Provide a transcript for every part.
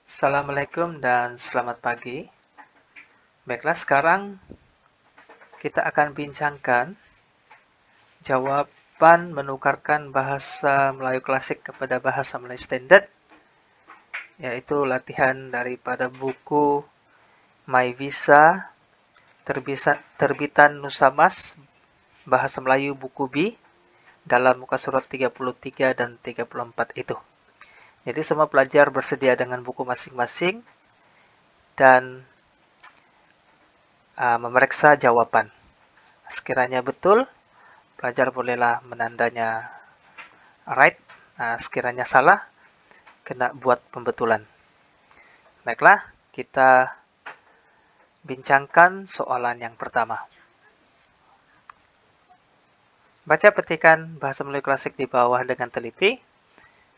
Assalamualaikum dan selamat pagi. Baiklah, sekarang kita akan bincangkan jawaban menukarkan bahasa Melayu klasik kepada bahasa Melayu standard, yaitu latihan daripada buku MyVisa, terbitan Nusa Mas, Bahasa Melayu buku B, dalam muka surat 33 dan 34 itu. Jadi semua pelajar bersedia dengan buku masing-masing dan memeriksa jawaban. Sekiranya betul, pelajar bolehlah menandanya right. Sekiranya salah, kena buat pembetulan. Baiklah, kita bincangkan soalan yang pertama. Baca petikan bahasa Melayu klasik di bawah dengan teliti.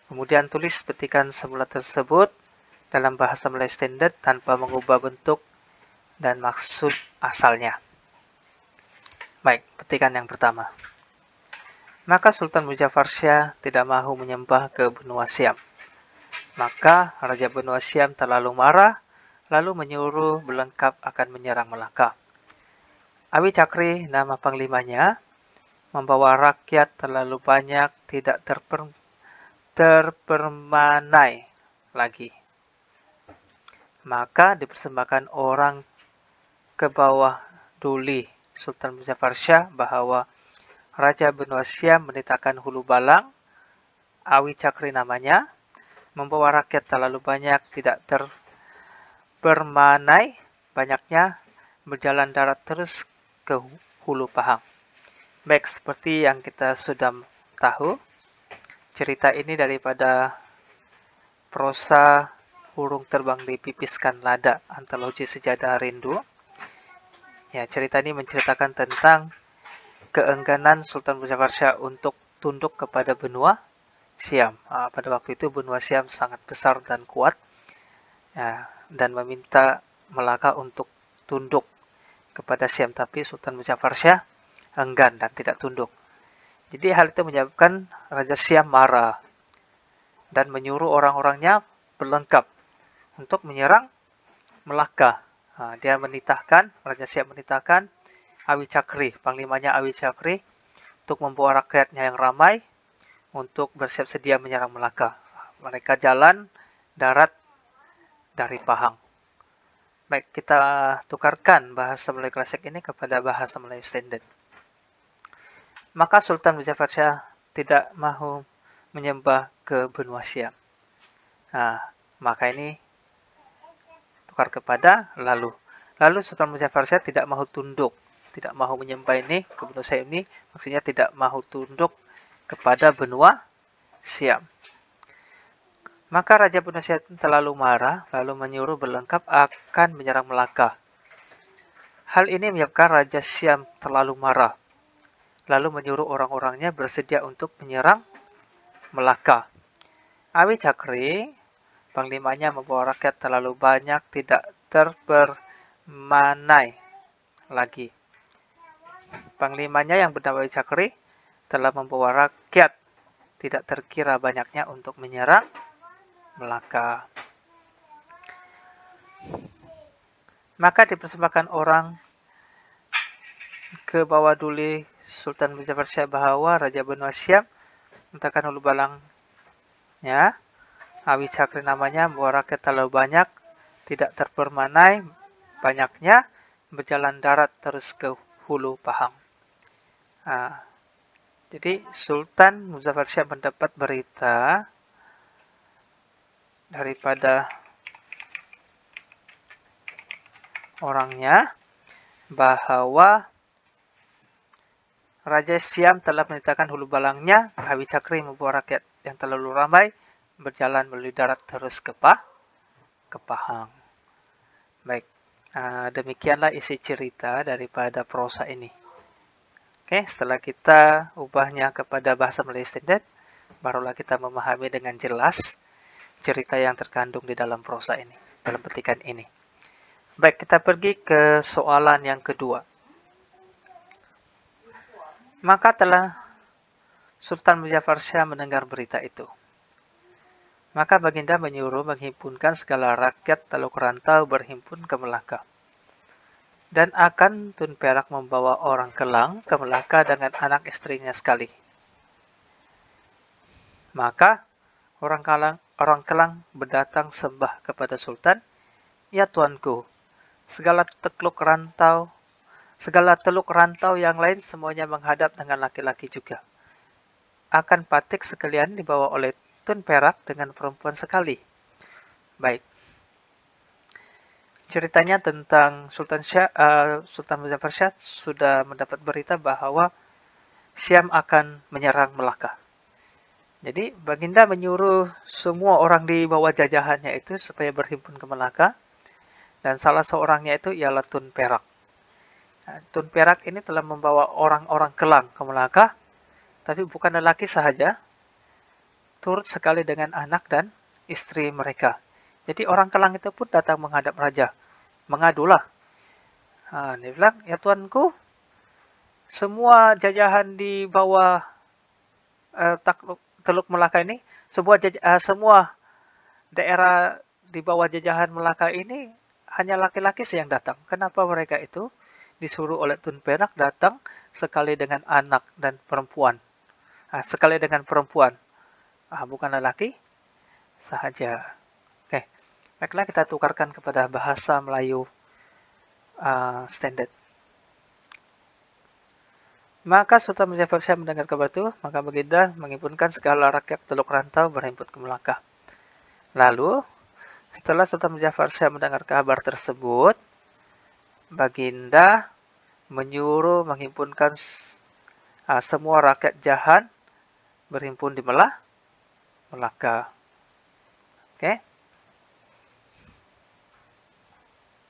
Kemudian tulis petikan semula tersebut dalam bahasa Melayu standard tanpa mengubah bentuk dan maksud asalnya. Baik, petikan yang pertama. Maka Sultan Muzaffar-Syah tidak mahu menyembah ke benua Siam. Maka Raja benua Siam terlalu marah, lalu menyuruh Belengkap akan menyerang Melaka. Awi Cakri, nama panglimanya, membawa rakyat terlalu banyak, tidak terpermanai lagi. Maka dipersembahkan orang ke bawah duli Sultan Muzaffar-Syah bahwa Raja benua Siam menitahkan Hulu Balang, Awi Cakri namanya, membawa rakyat terlalu banyak, tidak terpermanai banyaknya, berjalan darat terus ke Hulu Pahang. Baik, seperti yang kita sudah tahu, cerita ini daripada prosa Burung Terbang Dipipiskan Lada, antologi sejarah rindu. Ya, cerita ini menceritakan tentang keengganan Sultan Muzaffar-Syah untuk tunduk kepada benua Siam. Pada waktu itu benua Siam sangat besar dan kuat, ya, dan meminta Melaka untuk tunduk kepada Siam, tapi Sultan Muzaffar-Syah enggan dan tidak tunduk. Jadi hal itu menyebabkan Raja Siam marah dan menyuruh orang-orangnya Belengkap untuk menyerang Melaka. Dia menitahkan, Raja Siam menitahkan Awi Cakri, panglimanya Awi Cakri, untuk membawa rakyatnya yang ramai untuk bersiap sedia menyerang Melaka. Mereka jalan darat dari Pahang. Baik, kita tukarkan bahasa Melayu klasik ini kepada bahasa Melayu standard. Maka Sultan Muzaffar-Syah tidak mahu menyembah ke benua Siam. Maka ini tukar kepada lalu. Lalu Sultan Muzaffar-Syah tidak mahu tunduk, tidak mahu menyembah ini ke benua Siam ini, maksudnya tidak mahu tunduk kepada benua Siam. Maka Raja benua Siam terlalu marah, lalu menyuruh Belengkap akan menyerang Melaka. Hal ini menyebabkan Raja Siam terlalu marah, lalu menyuruh orang-orangnya bersedia untuk menyerang Melaka. Awi Cakri, panglimanya, membawa rakyat terlalu banyak, tidak terpermanai lagi. Panglimanya yang bernama Awi Cakri telah membawa rakyat tidak terkira banyaknya untuk menyerang Melaka. Maka dipersembahkan orang ke bawah duli Sultan Muzaffar-Syah bahwa Raja benua Siam menitahkan Hulu Balang, ya, Awi Cakri namanya, membawa rakyat terlalu banyak, tidak terpermanai banyaknya, berjalan darat terus ke Hulu Pahang. Jadi Sultan Muzaffar-Syah mendapat berita daripada orangnya bahwa Raja Siam telah menitahkan Hulu Balangnya, Awi Cakri, membawa rakyat yang terlalu ramai, berjalan melalui darat terus ke Pahang. Baik, demikianlah isi cerita daripada prosa ini. Oke, setelah kita ubahnya kepada bahasa Melayu standard, barulah kita memahami dengan jelas cerita yang terkandung di dalam prosa ini, dalam petikan ini. Baik, kita pergi ke soalan yang kedua. Maka telah Sultan Muzaffar-Syah mendengar berita itu. Maka Baginda menyuruh menghimpunkan segala rakyat Teluk Rantau berhimpun ke Melaka. Dan akan Tun Perak membawa orang Kelang ke Melaka dengan anak istrinya sekali. Maka orang Kelang berdatang sembah kepada Sultan, "Ya tuanku, segala teluk rantau yang lain semuanya menghadap dengan laki-laki juga. Akan Patik sekalian dibawa oleh Tun Perak dengan perempuan sekali." Baik. Ceritanya tentang Sultan Muzaffar Shah sudah mendapat berita bahwa Syam akan menyerang Melaka. Jadi Baginda menyuruh semua orang di bawah jajahannya itu supaya berhimpun ke Melaka, dan salah seorangnya itu ialah Tun Perak. Nah, Tun Perak ini telah membawa orang-orang Kelang ke Melaka, tapi bukan lelaki sahaja, turut sekali dengan anak dan istri mereka. Jadi orang Kelang itu pun datang menghadap raja, mengadulah. Dia bilang, "Ya tuanku, semua jajahan di bawah Teluk Melaka ini, semua daerah di bawah jajahan Melaka ini hanya laki-laki yang datang. Kenapa mereka itu disuruh oleh Tun Perak datang sekali dengan anak dan perempuan? Sekali dengan perempuan, bukan lelaki sahaja." Oke, baiklah kita tukarkan kepada bahasa Melayu standard. Maka Sultan Muzaffar Shah mendengar kabar itu, maka Baginda menghimpunkan segala rakyat Teluk Rantau berhimpun ke Melaka. Lalu, setelah Sultan Muzaffar Shah mendengar kabar tersebut, Baginda menyuruh menghimpunkan semua rakyat Jahan berhimpun di Melaka. Oke.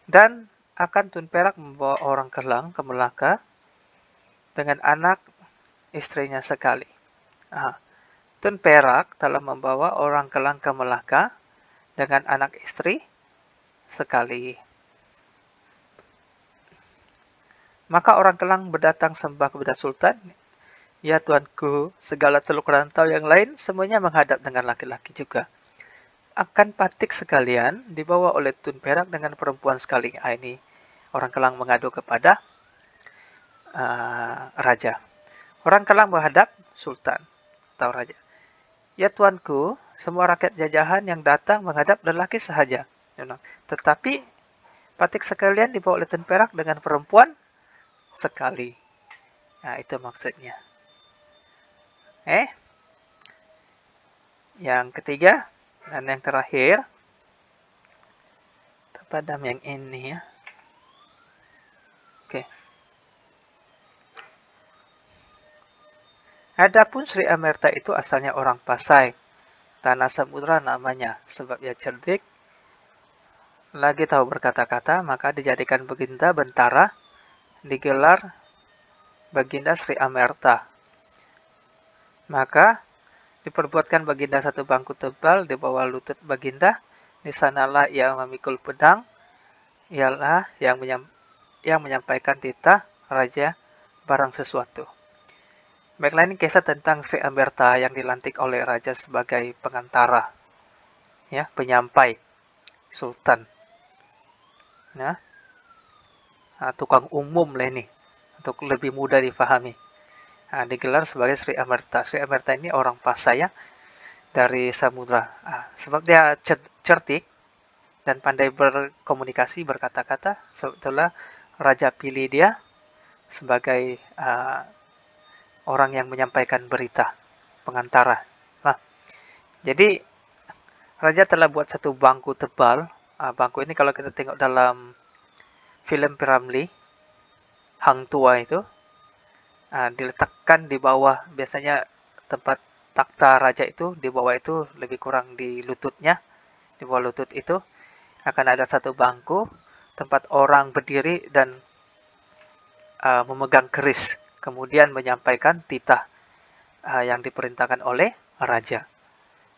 Dan akan Tun Perak membawa orang Kelang ke Melaka dengan anak istrinya sekali. Tun Perak telah membawa orang Kelang ke Melaka dengan anak istri sekali. Maka orang Kelang berdatang sembah kepada Sultan, "Ya tuanku, segala teluk rantau yang lain semuanya menghadap dengan laki-laki juga. Akan Patik sekalian dibawa oleh Tun Perak dengan perempuan sekali." Ini orang Kelang mengadu kepada raja. Orang Kelang menghadap Sultan atau raja, "Ya tuanku, semua rakyat jajahan yang datang menghadap lelaki sahaja. Tetapi Patik sekalian dibawa oleh Tun Perak dengan perempuan sekali." Itu maksudnya. Yang ketiga dan yang terakhir, kita padam yang ini ya. Oke. Adapun Sri Amerta itu asalnya orang Pasai, tanah samudra namanya, sebab ia cerdik, lagi tahu berkata-kata, maka dijadikan Baginda Bentara, digelar Baginda Sri Amerta. Maka diperbuatkan Baginda satu bangku tebal di bawah lutut Baginda, di sanalah ia memikul pedang, ialah yang menyampaikan titah raja barang sesuatu. Baiklah, ini kisah tentang Sri Amerta yang dilantik oleh raja sebagai pengantara, ya, penyampai sultan. Ya. Tukang umum lah ini, untuk lebih mudah difahami. Digelar sebagai Sri Amerta. Sri Amerta ini orang Pasai ya, dari samudra. Sebab dia cerdik dan pandai berkomunikasi, berkata-kata, sebetulnya raja pilih dia sebagai orang yang menyampaikan berita, pengantara. Jadi raja telah buat satu bangku tebal. Bangku ini kalau kita tengok dalam film Piramli, Hang Tua itu, diletakkan di bawah, biasanya tempat takhta raja itu, di bawah itu lebih kurang di lututnya. Di bawah lutut itu akan ada satu bangku, tempat orang berdiri dan memegang keris, kemudian menyampaikan titah yang diperintahkan oleh raja.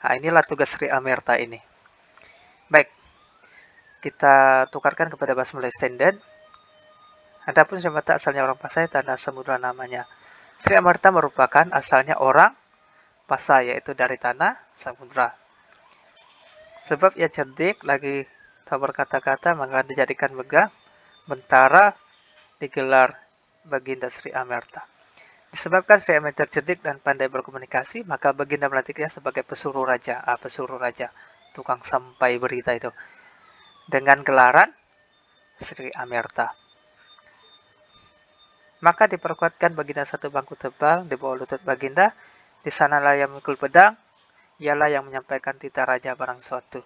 Inilah tugas Sri Amerta ini. Baik, kita tukarkan kepada bahasa Melayu standard. Adapun Sri Amerta asalnya orang Pasai, tanah samudra namanya. Sri Amerta merupakan asalnya orang Pasai, yaitu dari tanah samudra. Sebab ia cerdik, lagi tahu berkata-kata, maka dijadikan megah, bentara digelar Baginda Sri Amerta. Disebabkan Sri Amerta cerdik dan pandai berkomunikasi, maka Baginda melantiknya sebagai pesuruh raja. Pesuruh raja, tukang sampai berita itu. Dengan gelaran Sri Amerta. Maka diperkuatkan Baginda satu bangku tebal di bawah lutut Baginda. Di sanalah yang memikul pedang, ialah yang menyampaikan titah raja barang suatu.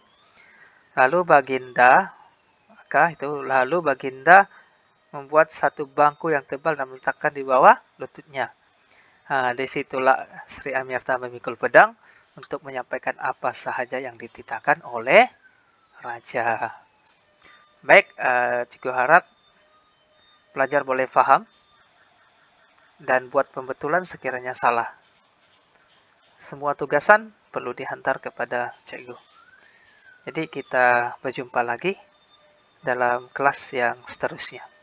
Lalu Baginda membuat satu bangku yang tebal dan meletakkan di bawah lututnya. Disitulah Sri Amerta memikul pedang untuk menyampaikan apa sahaja yang dititahkan oleh raja. Baik, Cikgu harap pelajar boleh paham dan buat pembetulan sekiranya salah. Semua tugasan perlu dihantar kepada Cikgu. Jadi kita berjumpa lagi dalam kelas yang seterusnya.